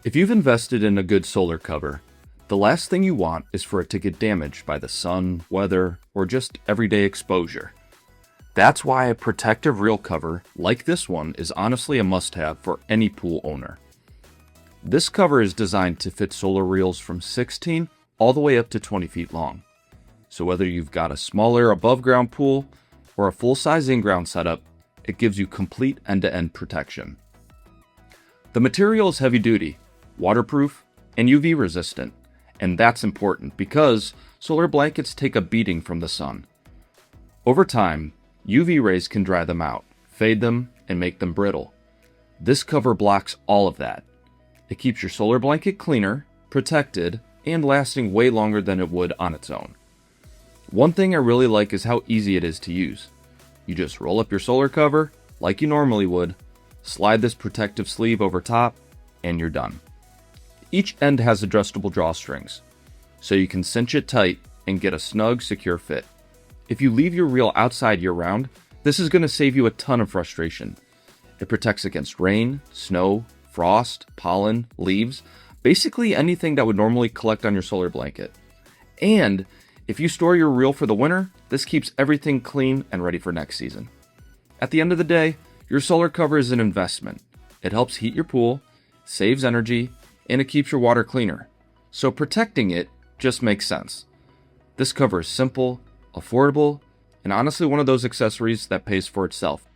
If you've invested in a good solar cover, the last thing you want is for it to get damaged by the sun, weather, or just everyday exposure. That's why a protective reel cover like this one is honestly a must-have for any pool owner. This cover is designed to fit solar reels from 16 all the way up to 20 feet long. So whether you've got a smaller above-ground pool or a full-size in-ground setup, it gives you complete end-to-end protection. The material is heavy-duty, waterproof, and UV resistant, and that's important because solar blankets take a beating from the sun. Over time, UV rays can dry them out, fade them, and make them brittle. This cover blocks all of that. It keeps your solar blanket cleaner, protected, and lasting way longer than it would on its own. One thing I really like is how easy it is to use. You just roll up your solar cover, like you normally would, slide this protective sleeve over top, and you're done. Each end has adjustable drawstrings, so you can cinch it tight and get a snug, secure fit. If you leave your reel outside year-round, this is going to save you a ton of frustration. It protects against rain, snow, frost, pollen, leaves, basically anything that would normally collect on your solar blanket. And if you store your reel for the winter, this keeps everything clean and ready for next season. At the end of the day, your solar cover is an investment. It helps heat your pool, saves energy, and it keeps your water cleaner. So protecting it just makes sense. This cover is simple, affordable, and honestly one of those accessories that pays for itself.